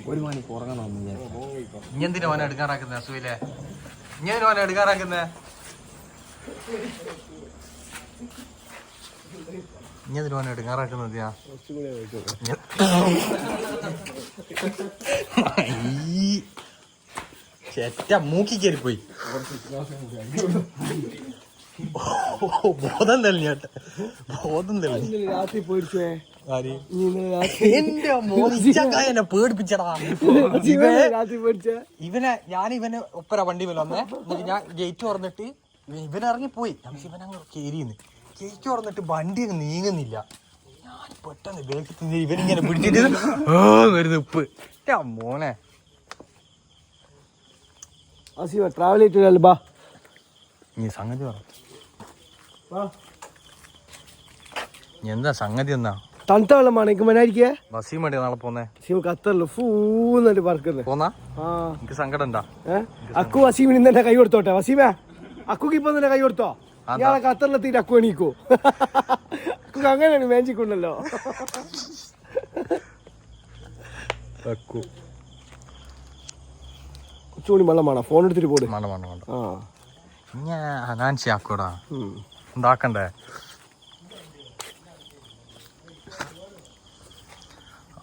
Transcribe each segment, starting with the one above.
ഒരു മണിക്ക് ഉറങ്ങണം. ഇനി എന്തിനാ ഓനെ എടുക്കാറാക്കുന്നത് അസുഖിലെ? ഇനി ഓനെ എടുക്കാറാക്കുന്നേ? ഇനി എന്തിനാ ഓനെ എടുക്കാറാക്കുന്നത്? ചേറ്റ മൂക്കി കയറി പോയി. ബോധം തെളിഞ്ഞോട്ടെ, ബോധം തെളിഞ്ഞു. രാത്രി പോയിട്ടേ എന്റെ മോനെ പേടിപ്പിച്ചടാ. ഇവനെ ഒപ്പര വണ്ടി മേലെ വന്നേ. എന്നിട്ട് ഞാൻ ഗേറ്റ് തുറന്നിട്ട് ഇവൻ ഇറങ്ങിപ്പോയി. ഇവനങ്ങ് കേരിന്ന് ഗേറ്റ് തുറന്നിട്ട് വണ്ടി അങ്ങ് നീങ്ങുന്നില്ല. ഞാൻ പെട്ടെന്ന് വേഗത്തിൽ ഇവനിങ്ങനെ പിടിച്ചിട്ട് വരുന്നു ഉപ്പ്. മോനെ ട്രാവൽ ചെയ്തിട്ട് ബാ, നീ സംഗതി പറ. എന്താ സംഗതി? എന്നാ തണുത്ത വെള്ളമാണ് എനിക്ക് മനായിരിക്കേ. വസീം വേണ്ടി നാളെ പോന്നേ? ഖത്തറില് ഫൂന്നിട്ട് പറക്കുന്നത്. പോന്നാ എനിക്ക് സങ്കടം ഉണ്ടാ. അക്കു വസീമിന് ഇന്നെ കൈ കൊടുത്തോട്ടെ. വസീമേ, അക്കുക്ക് ഇപ്പൊ നിന്നെ കൈ കൊടുത്തോ? ഇയാളെ ഖത്തറിലെത്തിയിട്ട് അക്കു എണീക്കോ? അക്കു അങ്ങനെയാണ് മേഞ്ചിക്കൊണ്ടല്ലോ. കുറച്ചുകൂടി വെള്ളം വേണം. ഫോൺ എടുത്തിട്ട് പോട്. ആക്കൂടാ ഉണ്ടാക്കണ്ടേ?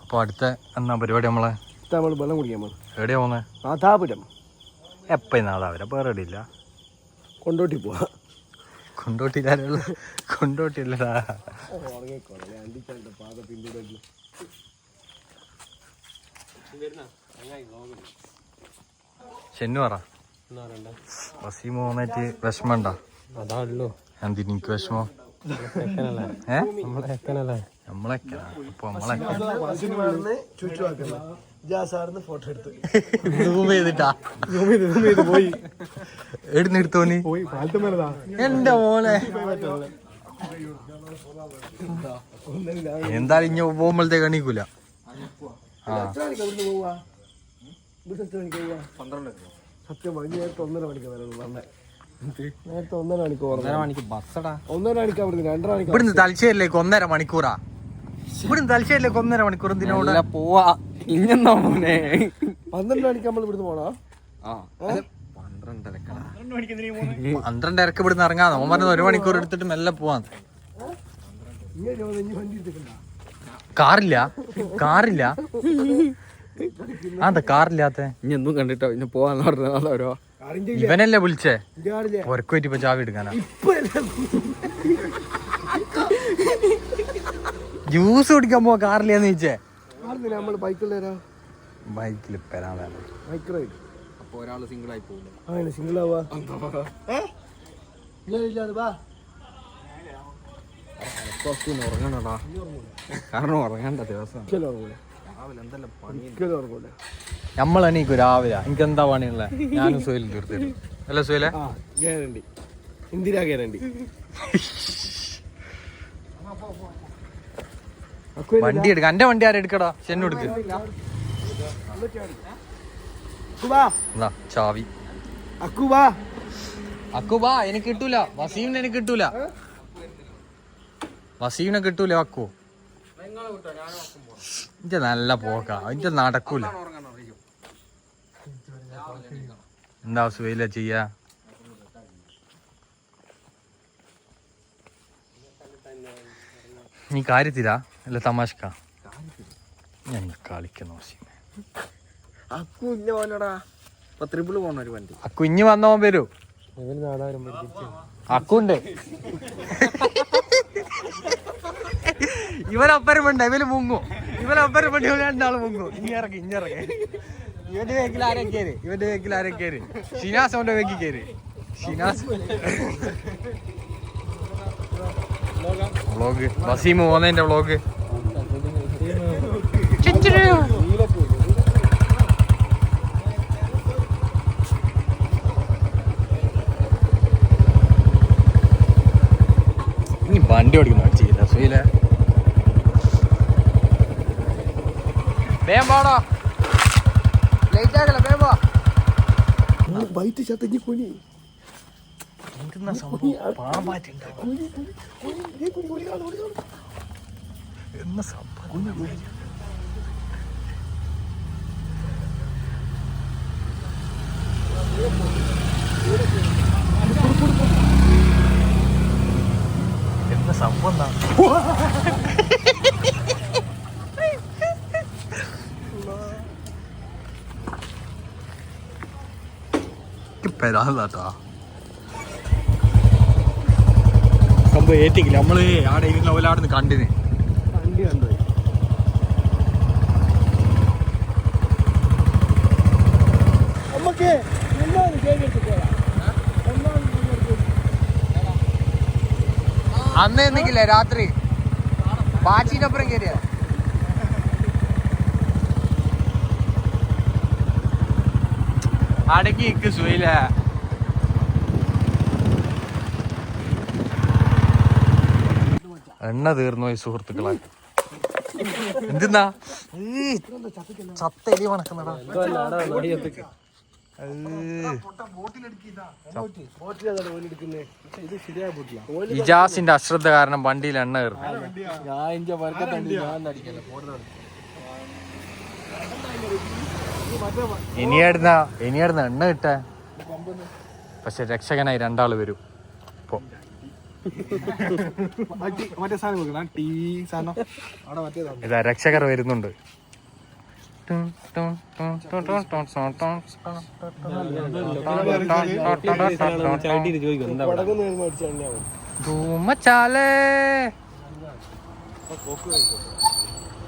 അപ്പൊ അടുത്ത എന്നാ പരിപാടി? നമ്മള് വെള്ളം കുടിക്കാൻ എവിടെയാ പോന്നെ? നാഥാപുരം. എപ്പ നാദാപുരം? വേറെ എവിടെ ഇല്ല. കൊണ്ടോട്ടി പോവാ. കൊണ്ടോട്ടിയില്ല, കൊണ്ടോട്ടില്ലടാ. ചെന്നു പറ. വസീമ പോന്നിട്ട് വിഷമണ്ടാ? അതാണല്ലോ എന്തിനിക്ക് വിഷമോ? എടുത്തോനി എന്റെ മോനെ. എന്തായാലും ഇനി പോകുമ്പോഴത്തേക്ക് എണീക്കൂല. സത്യം നേരത്തെ 1:30 മണിക്ക് വരണം. നേരത്തെ 1:30 മണിക്ക് 1:30 മണിക്ക് ബസ്സടാ. 1:30 മണിക്ക് അവിടുന്ന് 2:30 മണിക്ക് ഇവിടുന്ന് തലശ്ശേരിലേക്ക് 1.5 മണിക്കൂറാ. ഇവിടുന്ന് തലശ്ശേരിലേക്ക് 1.5 മണിക്കൂർ എന്തിനോട് പോവാ? ഇഞ്ഞെന്നാ മോനെ 12 മണിക്ക് നമ്മൾ ഇവിടുന്ന് പോണോ? 12:30 ഇവിടുന്ന് ഇറങ്ങാം. നമ്മൾ പറഞ്ഞത് 1 മണിക്കൂർ എടുത്തിട്ട് മെല്ലെ പോവാൻ. കാറില്ല, കാറില്ല. അതെന്താ കാറില്ലാത്ത? ഇനി എന്തും കണ്ടിട്ടോ ഇനി പോവാന്ന് പറഞ്ഞോ. ഇവനല്ലേ വിളിച്ചേ? ഉറക്കു പറ്റി ഇപ്പൊ ചാവി എടുക്കാനാ. ജ്യൂസ് കുടിക്കാൻ പോവാ കാറില്ലാന്ന് ചോദിച്ചേ. ബൈക്കിൽ അപ്പൊ ഒരാള് സിംഗിൾ ആയി പോകും. സിംഗിൾ ആവാ ഉറങ്ങണടാ. കാരണം ഉറങ്ങണ്ട ദിവസം നമ്മളെണീക്കു രാവിലെ. എനിക്ക് എന്താ പണിയുള്ള? ഞാനും സുഹേലും തീർത്തിട്ടു അല്ല സുഹേലെ? Guarantee, Indira guarantee. വണ്ടി എടുക്ക. എന്റെ വണ്ടി ആരും എടുക്കടാ? ചെന്നു എടുക്ക്. ചാവി. അക്കുബാ. എനിക്ക് കിട്ടൂല. വസീമിനെ എനിക്ക് കിട്ടൂല. വസീമിനെ കിട്ടൂല. അക്കു ഇന്റെ നല്ല പോക്കാ. ഇന്റെ നടക്കൂല. എന്താ സുഹൈല ചെയ്യാ? നീ കാര്യത്തിലാ അല്ല തമാശക്കാ? ഞാൻ കളിക്കുന്നു. അക്കു ഇല്ല പോലടാ. ട്രിപ്പിള് പോണ ഒരു വണ്ടി. അക്കു ഇഞ്ഞ് വന്നവൻ വരൂ. അക്കുണ്ട്. ഇവനൊപ്പരം വേണ്ട. ഇവന് മുങ്ങും. ഇവനൊപ്പരം വേണ്ടി രണ്ടാള് മുങ്ങും. ഇറങ്ങി. ഇവന്റെ വേക്കിൽ ആരെ കയറി? ഷിനാസ് അവന്റെ വേക്കി കയറി. ഷിനാസ് വ്ളോഗ്. വസീം പോന്നതിന്റെ വ്ളോഗ്. ഇനി വണ്ടി ഓടിക്കുന്ന അടിച്ചില്ല സുഹൈലെ. വേഗം പോടാ, ലേറ്റ് ആകല. വേഗം പോ. വൈറ്റ് ചത്തഞ്ഞി കുനി. ഇതെന്ന സംഭവം എന്താ സംഭവം എന്താ പെരാതാട്ടാ സംഭവം ഏറ്റിക്കില്ല നമ്മള് ആടെ ഇരുന്ന പോലെ ആടെ നിന്ന് കണ്ടിന് വണ്ടി കണ്ടു നമുക്ക് അന്ന് എന്തെങ്കിലേ രാത്രി ബാച്ചിനൊപ്പരം കയറിയ അടക്കി ഇക്ക് സുഖയില്ല എണ്ണ തീർന്നു പോയി സുഹൃത്തുക്കളെ എന്തിന്നാ ചത്ത എലി മണക്കുന്നടാ ഇജാസിന്റെ അശ്രദ്ധ കാരണം വണ്ടിയിൽ എണ്ണ കയറും ഇനിയാടുന്ന എണ്ണ കിട്ടാ പക്ഷെ രക്ഷകനായി രണ്ടാള് വരും ഇപ്പൊ ഇതാ രക്ഷകർ വരുന്നുണ്ട്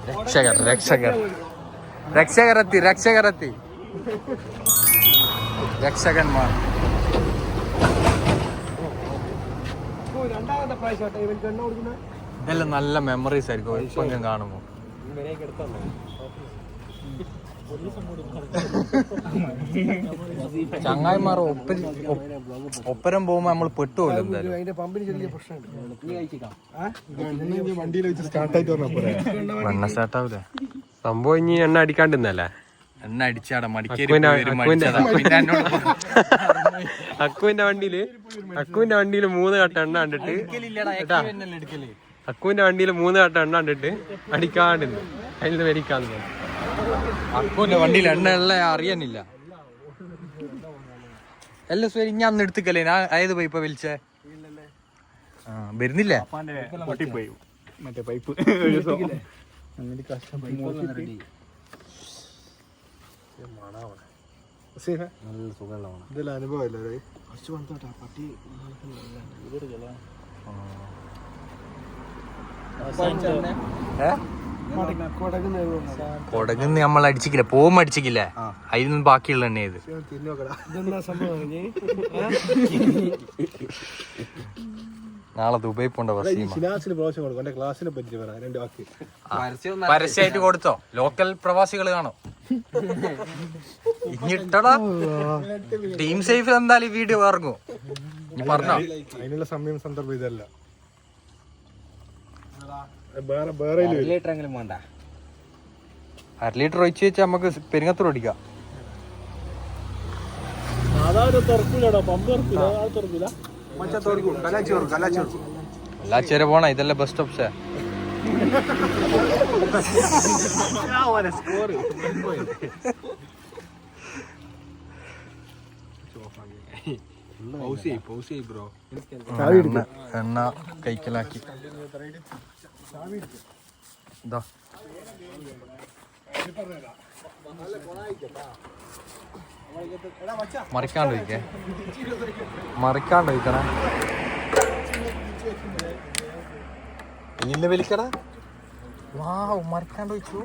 രക്ഷകർ രക്ഷകർ രക്ഷകരെത്തി രക്ഷകരെത്തി രക്ഷകന്മാർ ഇതെല്ലാം നല്ല മെമ്മറീസ് ആയിരിക്കും ഇപ്പൊ ഞാൻ കാണുമ്പോ ചങ്ങായിമാർ ഒപ്പരം പോകുമ്പോ നമ്മൾ പെട്ടുപോലും എണ്ണ സ്റ്റാർട്ടാവൂലേ സംഭവം ഇനി എണ്ണ അടിക്കാണ്ടിരുന്നല്ലേ എണ്ണ അടിച്ചാടാ അക്കുവിന്റെ വണ്ടിയില് 3 കട്ട എണ്ണ കണ്ടിട്ട് അക്കുവിന്റെ വണ്ടിയില് 3 കട്ട എണ്ണ കണ്ടിട്ട് അടിക്കാണ്ടിരുന്നു അതിൽ നിന്ന് വരിക്കാന്ന് അക്കുവിന്റെ വണ്ടിയിൽ എണ്ണ ഉള്ള അറിയാനില്ല എല്ലാം ശരി ഞാൻ അന്ന് എടുത്തിക്കല്ലേ ഞാൻ ഏത് പൈപ്പ വലിച്ചേ വരുന്നില്ലേ മറ്റേ പൈപ്പ് അനുഭവല്ലേ പട്ടി കൊടകുന്ന് നമ്മൾ അടിച്ചിക്കില്ല പോകുമ്പോ അടിച്ചിക്കില്ല അതിനൊന്നും ബാക്കിയുള്ള എണ്ണ ഇത് നാളെ ദുബൈ പോണ്ട പരസ്യമായിട്ട് കൊടുത്തോ ലോക്കൽ പ്രവാസികൾ കാണോ ഇനിട്ടടാ ടീം സേഫ് എന്തായാലും വീഡിയോ ഇറങ്ങും ഇനി പറഞ്ഞോ അതിനുള്ള സമയം സന്ദർഭം ഇതല്ല അര ലിറ്റർ ഒഴിച്ച് വെച്ചാൽ നമുക്ക് പെരിങ്ങത്തൂർ ഓടിക്കാം കല്ലാച്ചേര പോണ ഇതല്ല ബസ് സ്റ്റോപ്സ് എണ്ണ കൈക്കലാക്കി ഇതാ മറിക്കാണ്ടോയിക്കണേ ഇന്ന് വലിക്കടാ വാവ് മറിക്കാണ്ടോയിച്ചു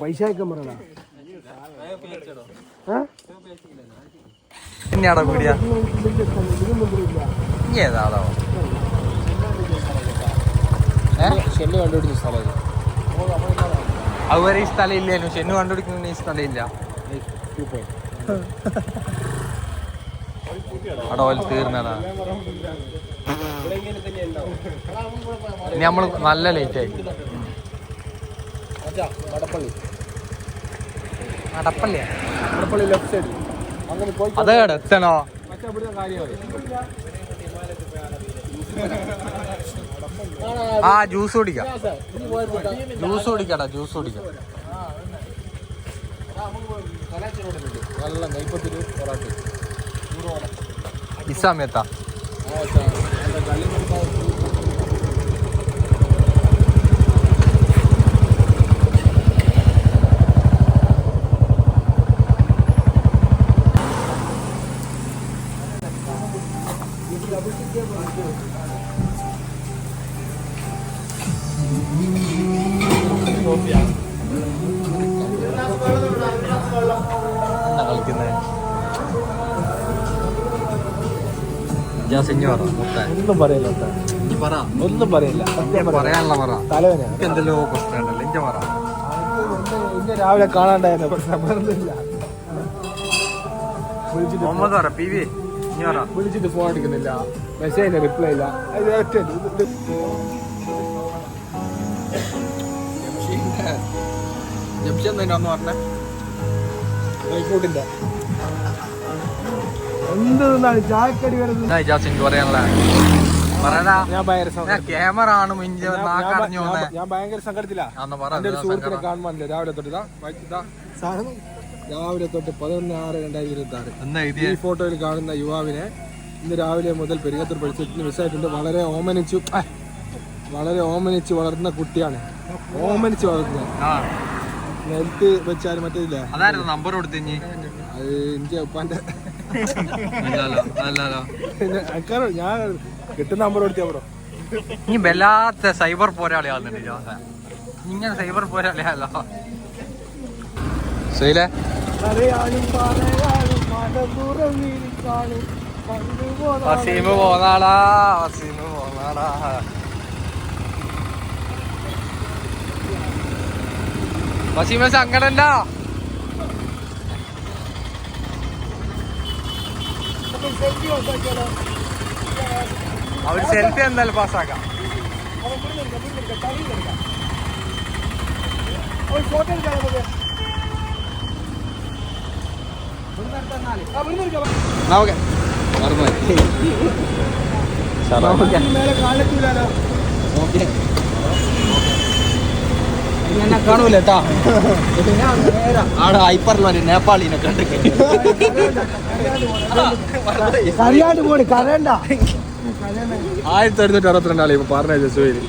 പൈസ പിന്നെയാടാ പീടിയ ഇനി ഏതാണോ ഷെല്ല് കണ്ടുപിടിച്ച സ്ഥലം അതുവരെ ഈ സ്ഥലം ഇല്ലായിരുന്നു ഷെന്നു കണ്ടുപിടിക്കുന്ന ഈ സ്ഥലം ഇല്ല അടവൽ തീർന്നടാ ഇനി നമ്മള് നല്ല ലേറ്റ് ആയി വടപ്പള്ളി നടപ്പല്ലേ വടപ്പള്ളി ലെഫ്റ്റ് സൈഡ് അങ്ങനെ പോയി അതെ എത്തണോ മറ്റേ ഇവിടുത്തെ കാര്യമായി ആ ജ്യൂസ് കുടിക്കാം ജ്യൂസ് കുടിക്കാം നല്ല നെയ്പത്തിരി പൊറാട്ട ഈ സമയത്താ കളിക്കുന്നത് ഒന്നും പറയില്ല ഒന്നും പറയില്ല പറയാനുള്ള പറ തലവേന എന്തെല്ലോ പ്രശ്നം ഉണ്ടല്ലോ ഇഞ്ച പറ ഇന്ന് രാവിലെ കാണാണ്ടായിരുന്നു പക്ഷെ പറഞ്ഞില്ല മുഹമ്മദ് പറ പി വി ഇനി പറ വിളിച്ചിട്ട് ഫോൺ എടുക്കുന്നില്ല മെസ്സേജിന് റിപ്ലൈ ഇല്ല അത് ഒറ്റ ജംഷൻ തന്നെ ഒന്ന് പറഞ്ഞേ റൈക്കോട്ടിന്റെ എന്താണ് ചായക്കടി വരുന്നത് ജാസിൻ പറയാനുള്ള പറയടാ ഞാൻ ഭയങ്കര ക്യാമറ ആണ് മിഞ്ച നാക്കറിഞ്ഞു വന്നേ ഞാൻ ഭയങ്കര സങ്കടത്തിലാ അന്ന് പറ എന്റെ ഒരു സുഹൃത്തിനെ കാണുമ്പോൾ രാവിലെ തൊട്ട് സാധനം രാവിലെ തൊട്ട് 11/6/2026 എന്നാ ഈ എഴുതിയ ഫോട്ടോയിൽ കാണുന്ന യുവാവിനെ ഇന്ന് രാവിലെ മുതൽ പെരിങ്ങത്തൂർ പഠിച്ചിട്ട് മിസ്സായിട്ടുണ്ട് വളരെ ഓമനിച്ച് വളർന്ന കുട്ടിയാണ് ഓമനിച്ച് വളർത്തുന്നത് നെൽത്ത് വെച്ചാൽ മറ്റേതില്ല അതായിരുന്നു നമ്പർ കൊടുത്തിഞ്ഞി അത് എനിക്ക് ഉപ്പാന്റെ അല്ലല്ലോ ഞാൻ കിട്ടുന്ന നമ്പർ കൊടുത്തിയാ ബ്രോ നീ വല്ലാത്ത സൈബർ പോരാളിയാകുന്നുണ്ട് ജോസ ഇങ്ങനെ സൈബർ പോരാളിയല്ലോ ശൈലേ വസീമ് പോന്നാടാ വസീമ സങ്കടണ്ട അവർ സെൽഫി എന്തായാലും പാസ്സാക്കാം കാണൂല കേട്ടാ ആടെ ഹൈപ്പറിൽ നേപ്പാളിനെ കണ്ടു കരയാണ്ട് പോണി കരയണ്ട 1962 പറഞ്ഞ ജസുവേലി